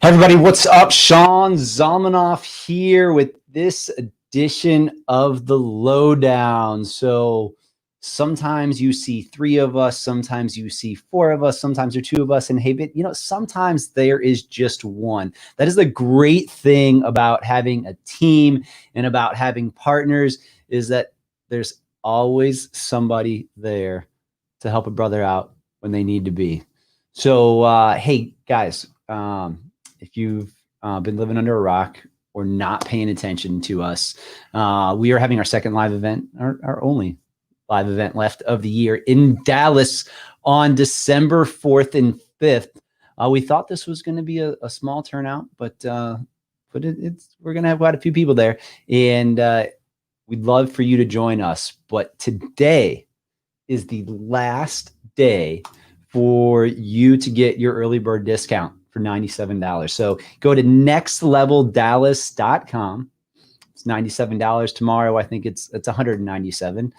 Hi, everybody. What's up? Sean Zalmanoff here with this edition of the Lowdown. So sometimes you see three of us, sometimes you see four of us, sometimes there are two of us. And hey, but sometimes there is just one. That is the great thing about having a team and about having partners, is that there's always somebody there to help a brother out when they need to be. So, hey, guys, if you've been living under a rock or not paying attention to us, we are having our second live event, our only live event left of the year in Dallas on December 4th and 5th. We thought this was going to be a small turnout, but we're going to have quite a few people there, and we'd love for you to join us. But today is the last day for you to get your early bird discount for $97. So go to nextleveldallas.com. It's $97 tomorrow. I think it's $197.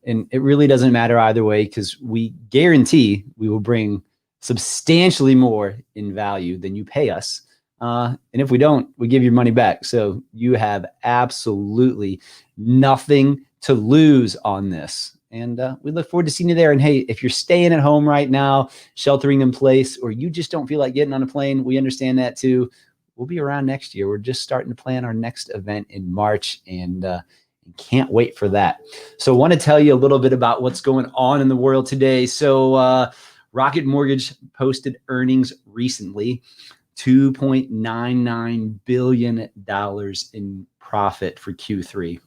And it really doesn't matter either way, because we guarantee we will bring substantially more in value than you pay us. And if we don't, we give your money back. So you have absolutely nothing to lose on this. And we look forward to seeing you there. And hey, if you're staying at home right now, sheltering in place, or you just don't feel like getting on a plane, we understand that too. We'll be around next year. We're just starting to plan our next event in March, and can't wait for that. So I want to tell you a little bit about what's going on in the world today. So Rocket Mortgage posted earnings recently, $2.99 billion in profit for Q3.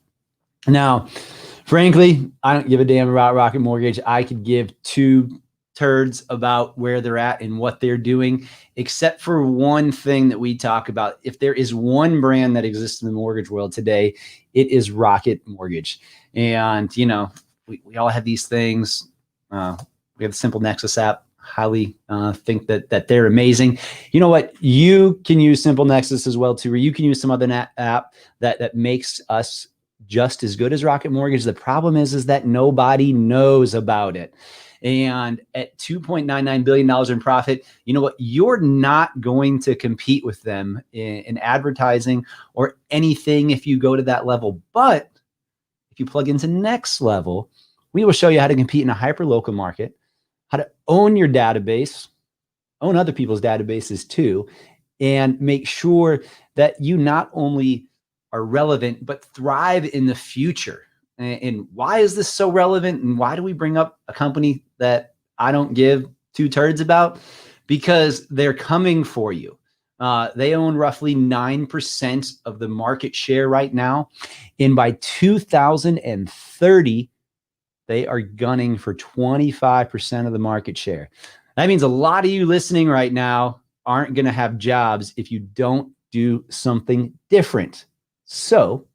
Now, frankly, I don't give a damn about Rocket Mortgage. I could give two turds about where they're at and what they're doing, except for one thing that we talk about. If there is one brand that exists in the mortgage world today, it is Rocket Mortgage. And, we all have these things. We have the Simple Nexus app. Highly think that they're amazing. You know what? You can use Simple Nexus as well too, or you can use some other app that makes us just as good as Rocket Mortgage. The problem is that nobody knows about it. And at $2.99 billion in profit, you know what? You're not going to compete with them in advertising or anything if you go to that level. But if you plug into Next Level, we will show you how to compete in a hyper-local market, how to own your database, own other people's databases too, and make sure that you not only are relevant, but thrive in the future. And why is this so relevant? And why do we bring up a company that I don't give two turds about? Because they're coming for you. They own roughly 9% of the market share right now. And by 2030, they are gunning for 25% of the market share. That means a lot of you listening right now aren't going to have jobs if you don't do something different. So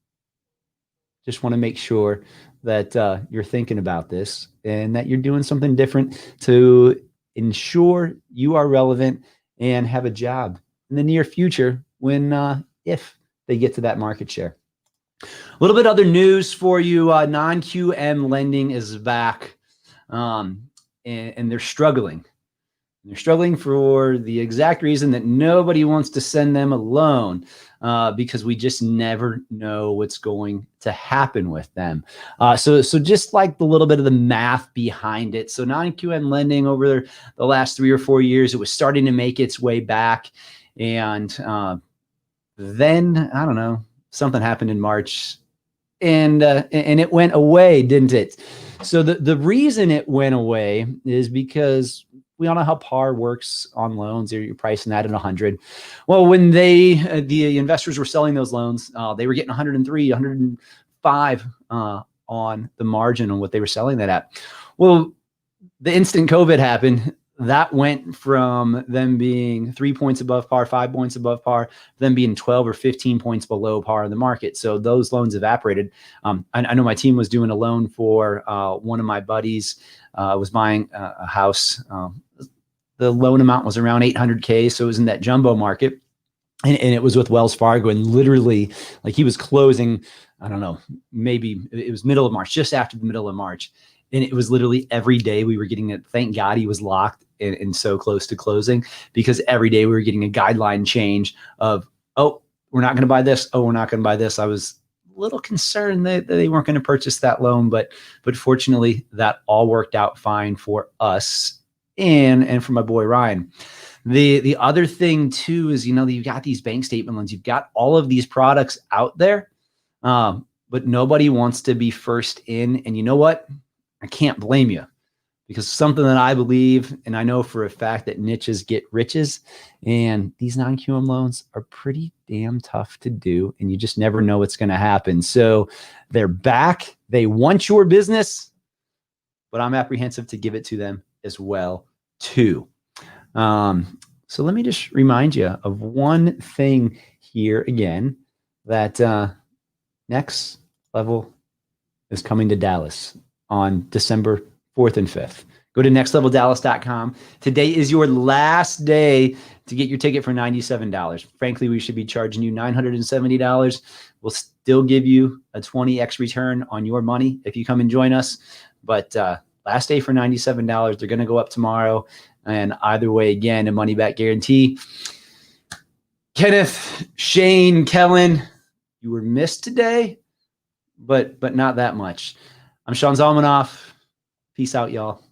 just want to make sure that you're thinking about this and that you're doing something different to ensure you are relevant and have a job in the near future when, if they get to that market share. A little bit other news for you. Non-QM lending is back, and they're struggling. They're struggling for the exact reason that nobody wants to send them a loan, because we just never know what's going to happen with them. So just like the little bit of the math behind it. So non-QM lending over the last 3 or 4 years, it was starting to make its way back. And then, I don't know, something happened in March, and it went away, didn't it? So the reason it went away is because we all know how par works on loans. You're pricing that at 100. Well, when the investors were selling those loans, they were getting 103, 105 on the margin on what they were selling that at. Well, the instant COVID happened. That went from them being 3 points above par, 5 points above par, them being 12 or 15 points below par in the market. So those loans evaporated. I know my team was doing a loan for one of my buddies, was buying a house. The loan amount was around $800K. So it was in that jumbo market. And it was with Wells Fargo. And literally, like, he was closing, I don't know, maybe it was middle of March, just after the middle of March. And it was literally every day we were getting it. Thank God he was locked and so close to closing, because every day we were getting a guideline change of, oh, we're not going to buy this. Oh, we're not going to buy this. I was a little concerned that they weren't going to purchase that loan, but fortunately that all worked out fine for us and for my boy Ryan. The other thing too is, you've got these bank statement loans, you've got all of these products out there, but nobody wants to be first in. And you know what? I can't blame you, because something that I believe, and I know for a fact, that niches get riches, and these non-QM loans are pretty damn tough to do, and you just never know what's going to happen. So they're back. They want your business, but I'm apprehensive to give it to them as well too. So let me just remind you of one thing here again, that Next Level is coming to Dallas on December 4th and 5th. Go to nextleveldallas.com. Today is your last day to get your ticket for $97. Frankly, we should be charging you $970. We'll still give you a 20x return on your money if you come and join us. But last day for $97. They're going to go up tomorrow. And either way, again, a money back guarantee. Kenneth, Shane, Kellen, you were missed today, but not that much. I'm Sean Zalmanoff. Peace out, y'all.